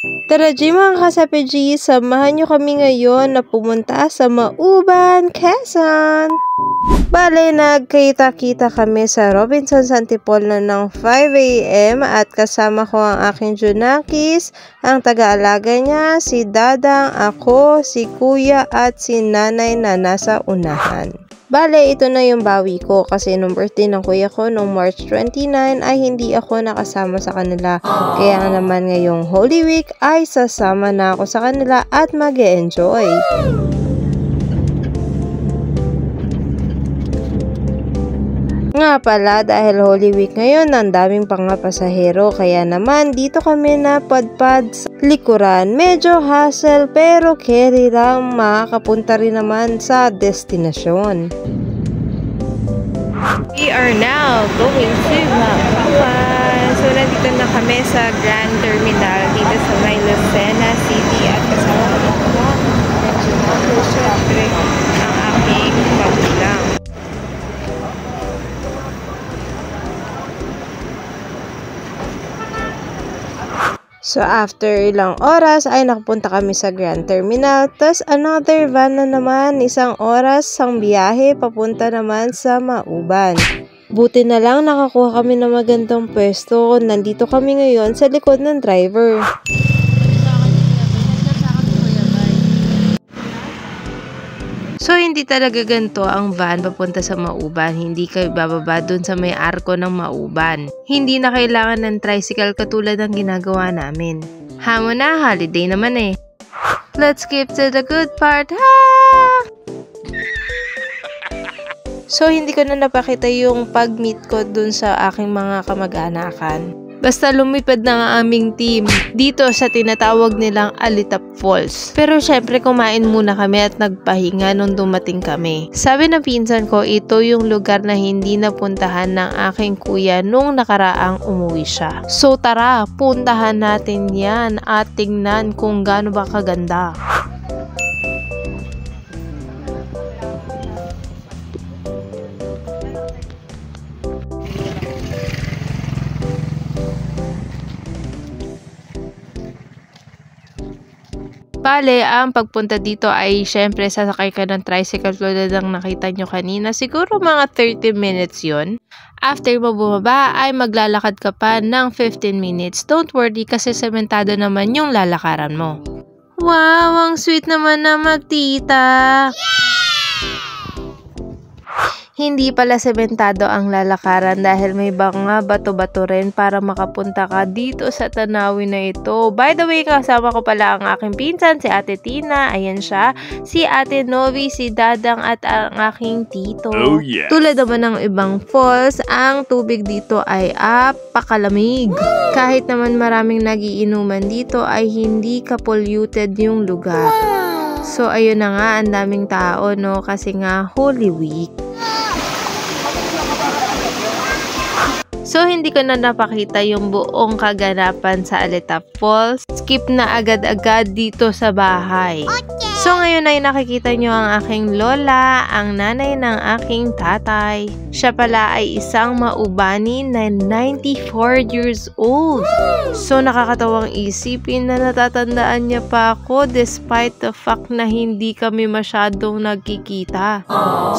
Tara G mga kasapi G, samahan nyo kami ngayon na pumunta sa Mauban, Quezon. Bale, nagkita-kita kami sa Robinsons Antipolo ng 5 AM at kasama ko ang aking Junakis, ang taga-alaga niya, si Dadang, ako, si Kuya at si Nanay na nasa unahan. Bale, ito na yung bawi ko kasi nung birthday ng kuya ko nung March 29 ay hindi ako nakasama sa kanila. Kaya naman ngayong Holy Week ay sasama na ako sa kanila at mag-e-enjoy. Nga pala, dahil Holy Week ngayon, ang daming pang pasahero, kaya naman dito kami napadpad sa likuran. Medyo hassle pero carry lang, makakapunta rin naman sa destinasyon. We are now going to Mauban. So, nandito na kami sa Grand Terminal dito sa may Lucena City at kasama ko na medyo ako syempre ang aking magulang. So, after ilang oras ay nakapunta kami sa Grand Terminal. Tapos, another van na naman, isang oras, ang biyahe, papunta naman sa Mauban. Buti na lang nakakuha kami ng magandang pwesto. Nandito kami ngayon sa likod ng driver. So, hindi talaga ganito ang van papunta sa Mauban. Hindi kayo bababa dun sa may arko ng Mauban. Hindi na kailangan ng tricycle katulad ng ginagawa namin. Hamon na, holiday naman eh. Let's skip to the good part, ha! So, hindi ko na napakita yung pag-meet ko dun sa aking mga kamag-anakan. Basta lumipad na ang aming team dito sa tinatawag nilang Alitap Falls. Pero syempre kumain muna kami at nagpahinga nung dumating kami. Sabi ng pinsan ko, ito yung lugar na hindi napuntahan ng aking kuya nung nakaraang umuwi siya. So tara, puntahan natin yan at tingnan kung gaano ba kaganda. Bale, ang pagpunta dito ay syempre sasakay ka ng tricycle tulad ng nakita nyo kanina. Siguro mga 30 minutes yun. After mo bumaba ay maglalakad ka pa ng 15 minutes. Don't worry kasi sementado naman yung lalakaran mo. Wow, ang sweet naman na magtita! Hindi pala sementado ang lalakaran dahil may mga bato-bato rin para makapunta ka dito sa tanawin na ito. By the way, kasama ko pala ang aking pinsan, si Ate Tina. Ayan siya. Si Ate Novi, si Dadang at ang aking tito. Oh, yes. Tulad naman ng ibang falls, ang tubig dito ay apakalamig. Kahit naman maraming nagiinuman dito ay hindi ka-polluted yung lugar. So, ayun na nga, ang daming tao, no? Kasi nga, Holy Week. So, hindi ko na napakita yung buong kaganapan sa Alitap Falls. Skip na agad-agad dito sa bahay. So, ngayon ay nakikita nyo ang aking lola, ang nanay ng aking tatay. Siya pala ay isang Maubani na 94 years old. So, nakakatawang isipin na natatandaan niya pa ako despite the fact na hindi kami masyadong nagkikita.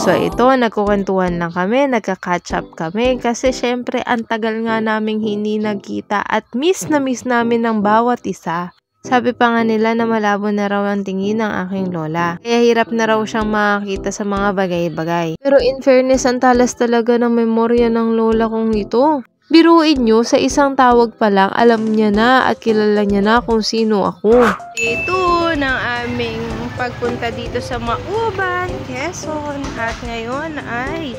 So, ito, nagkukwentuhan lang kami, nagka-catch up kami kasi syempre ang tagal nga naming hindi nagkita at miss na miss namin ng bawat isa. Sabi pa nga nila na malabo na raw ang tingin ng aking lola. Kaya hirap na raw siyang makakita sa mga bagay-bagay. Pero in fairness, ang talas talaga ng memorya ng lola kong ito. Biruin nyo, sa isang tawag pa lang, alam niya na at kilala niya na kung sino ako. Ito ng aming pagpunta dito sa Mauban, Quezon. At ngayon ay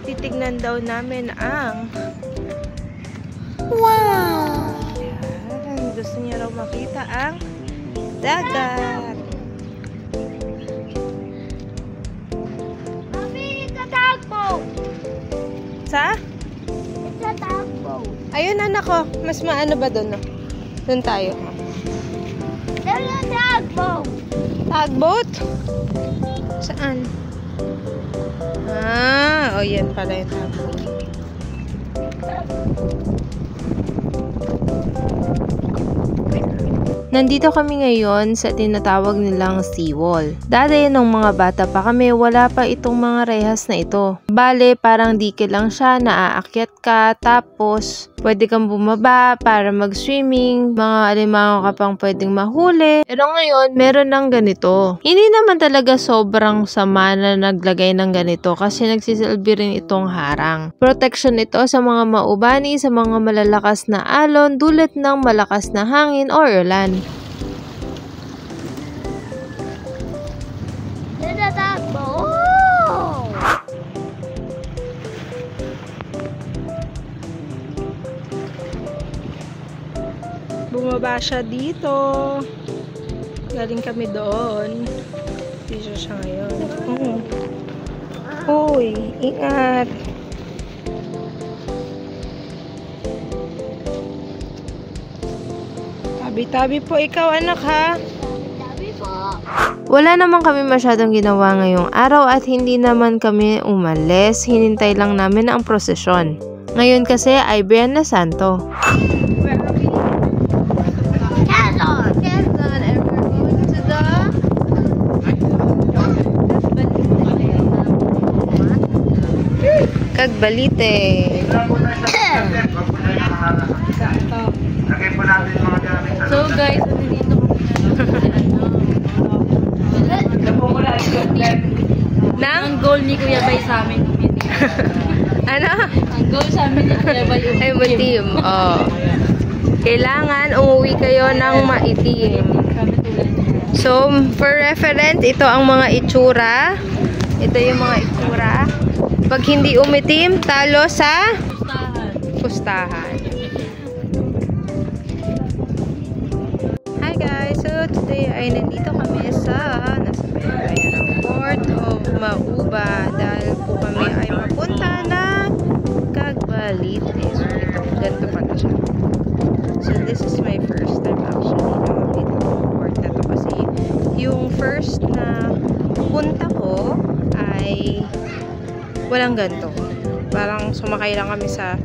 titignan daw namin ang... Wow! Gusto niya raw makita ang dagat. Mommy, it's a tugboat. Sa? It's a tugboat. Ayun anak ko, mas maano ba doon? No? Doon tayo. There's a tugboat. Tugboat? Saan? Ah, oh yan pala yung tugboat. Nandito kami ngayon sa tinatawag nilang seawall. Dati nung mga bata pa kami, wala pa itong mga rehas na ito. Bale, parang dike lang siya, naaakyat ka, tapos pwede kang bumaba para mag-swimming, mga alimango ka pang pwedeng mahuli. Pero ngayon, meron ng ganito. Hindi naman talaga sobrang sama na naglagay ng ganito kasi nagsisilbi rin itong harang. Protection ito sa mga maubani, sa mga malalakas na alon, dulot ng malakas na hangin o ulan. Bumaba siya dito. Galing kami doon. Dito siya ngayon. Uy, ingat. Tabi-tabi po ikaw, anak, ha? Tabi po. Wala naman kami masyadong ginawa ngayong araw at hindi naman kami umalis. Hinintay lang namin ang prosesyon. Ngayon kasi ay Biyernes Santo. Cagbalite. So guys, nandito Nang? ang goal ni Kuya Bay sa amin. Ano? Ang goal sa amin ni Kuya Bay Ay, maitim. Oh. Kailangan umuwi kayo ng maitim. So, for reference, ito ang mga itsura. Ito yung mga itsura. Pag hindi umitim, talo sa pustahan. Hi guys! So, today ay nandito kami sa nasa Port of Mauba dahil po kami ay mapunta na Cagbalite. So, ito, ganito pala siya. So, this is my first time actually na dito sa port na to kasi yung first na punta ko ay walang ganito. Parang sumakay lang kami sa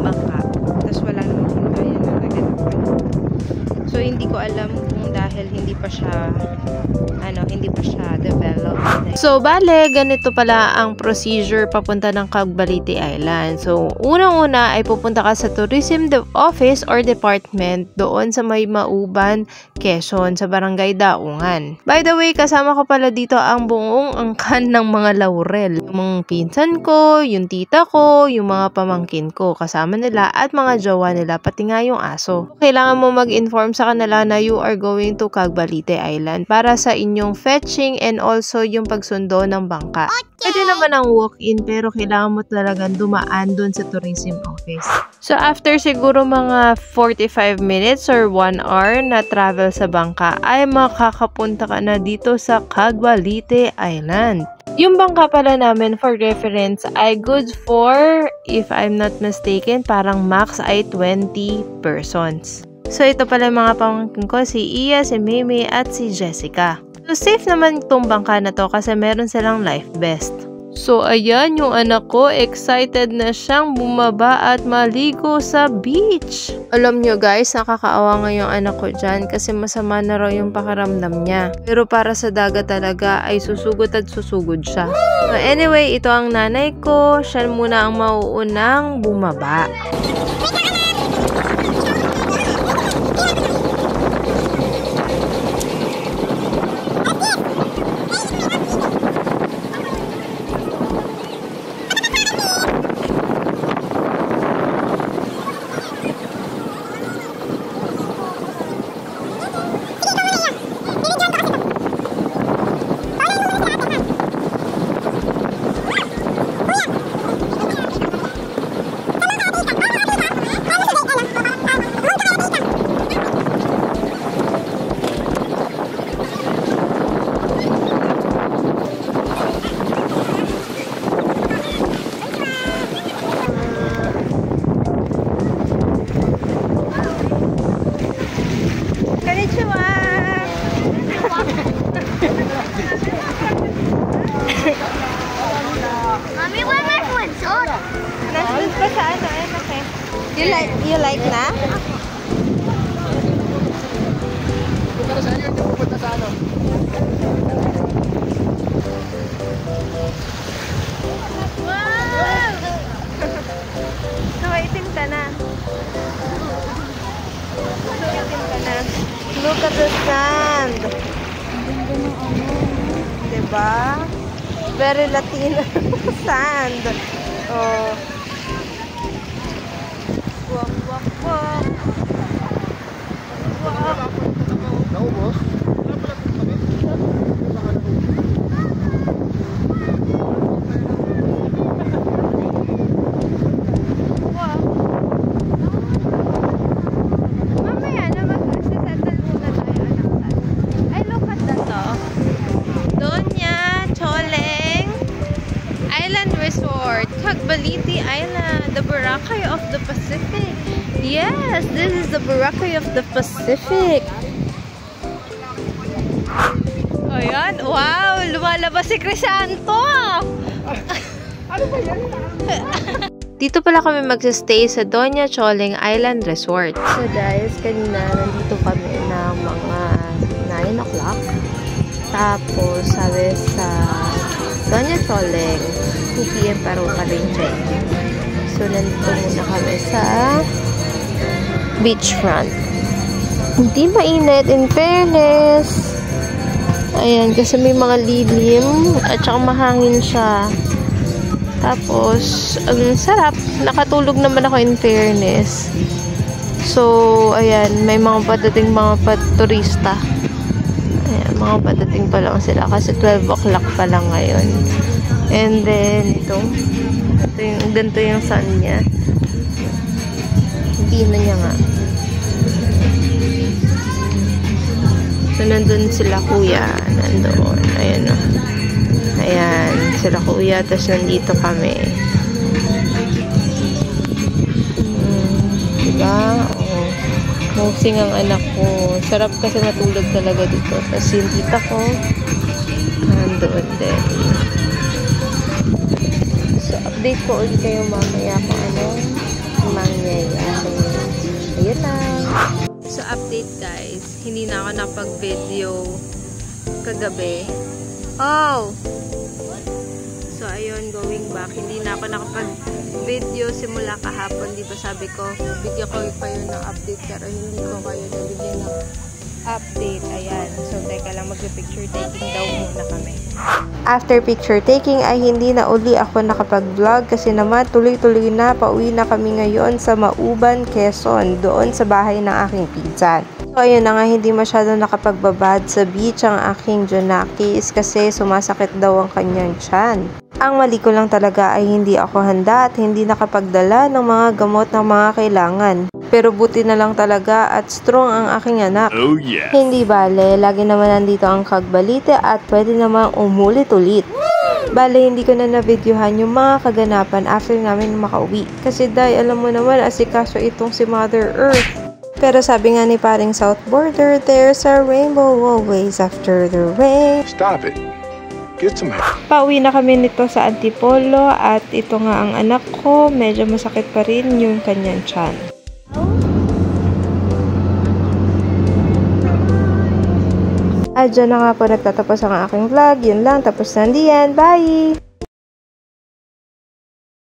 bangka. Tapos wala namang kaya na ganito. So, hindi ko alam kung dahil hindi pa siya developed. So, bale, ganito pala ang procedure papunta ng Cagbalite Island. So, unang-una ay pupunta ka sa Tourism Office or Department doon sa may Mauban, Quezon, sa Barangay Daungan. By the way, kasama ko pala dito ang buong angkan ng mga laurel. Yung mga pinsan ko, yung tita ko, yung mga pamangkin ko, kasama nila at mga jowa nila, pati nga yung aso. Kailangan mo mag-inform sa kanila na you are going to Cagbalite Island para sa inyong fetching and also yung pagsundo ng bangka. Pwede naman ang walk-in pero kailangan mo talagang dumaan dun sa tourism office. So after siguro mga 45 minutes or 1 hour na travel sa bangka ay makakapunta ka na dito sa Cagbalite Island. Yung bangka pala namin for reference ay good for, if I'm not mistaken, parang max ay 20 persons. So ito pala yung mga pamangkin ko, si Iya, si Mimi at si Jessica. So, safe naman itong bangka na to kasi meron silang life vest. So, ayan yung anak ko. Excited na siyang bumaba at maligo sa beach. Alam nyo guys, nakakaawa nga yung anak ko dyan kasi masama na raw yung pakiramdam niya. Pero para sa dagat talaga ay susugod at susugod siya. So, anyway, ito ang nanay ko. Siya muna ang mauunang bumaba. Mommy, where my swimsuit? Nandun pa sa ano, okay. You like na? Look at the sand. Diba? Very Latino sand. Oh. Wak, wak, wak. Wak. Naubos? Mamaya na mag-settle muna tayo. Ay, look at that to. Doña Choleng Island Resort, Cagbalite Island, the Boracay of the Pacific. Yes, this is the Boracay of the Pacific. Ayan, wow, lumalabas si Crisanto. Ano ba yan? Dito pala kami magsistay sa Doña Choleng Island Resort. So guys, kanina nandito kami na mga 9 o'clock. Tapos sabi sa Doña Choleng, 2 PM pa rin kami check-in. So nandito muna kami sa beachfront. Hindi mainit, in fairness. Ayan, kasi may mga lilim at saka mahangin siya. Tapos, ang sarap. Nakatulog naman ako in fairness. So, ayan, may mga padating mga turista. Ayan, mga padating pa lang sila kasi 12 o'clock pa lang ngayon. And then, ganito yung sun niya. Hindi na niya nga. So, nandun sila kuya. Nandun. Ayan o. Ayan. Sila kuya. Tapos nandito kami. Diba? Oo. Moving ang anak ko. Sarap kasi matulog talaga dito. Tapos yung tita ko. Nandun din. So, update ko ulit kayo mamaya kung ano mangyayari. Ayun lang. So, update guys. Hindi na ako napag-video kagabi. Oh! So, ayun, going back. Hindi na ako nakapag-video simula kahapon. Di ba sabi ko, video ko kayo ng update pero hindi ko kayo nabigyan ng update. Ayan. So, teka lang, mag-picture taking daw muna kami. After picture taking ay hindi na uli ako nakapag-vlog kasi naman tuloy-tuloy na pauwi na kami ngayon sa Mauban, Quezon, doon sa bahay ng aking pinsan. So, ayun na nga, hindi masyado nakapagbabad sa beach ang aking Junakis kasi sumasakit daw ang kanyang tiyan. Ang mali ko lang talaga ay hindi ako handa at hindi nakapagdala ng mga gamot na mga kailangan. Pero buti na lang talaga at strong ang aking anak. Oh yeah. Hindi bale, lagi naman nandito ang Cagbalite at pwede namang umulit-ulit. Bale, hindi ko na na-videohan yung mga kaganapan after namin makauwi. Kasi dahil alam mo naman, asikaso itong si Mother Earth. Pero sabi nga ni paring South Border, there's a rainbow always after the rain. Stop it. Get some help. Pauwi na kami nito sa Antipolo at ito nga ang anak ko, medyo masakit pa rin yung kanyang tiyan. At dyan na nga po nagtatapos ang aking vlog. Yun lang, tapos na diyan. Bye!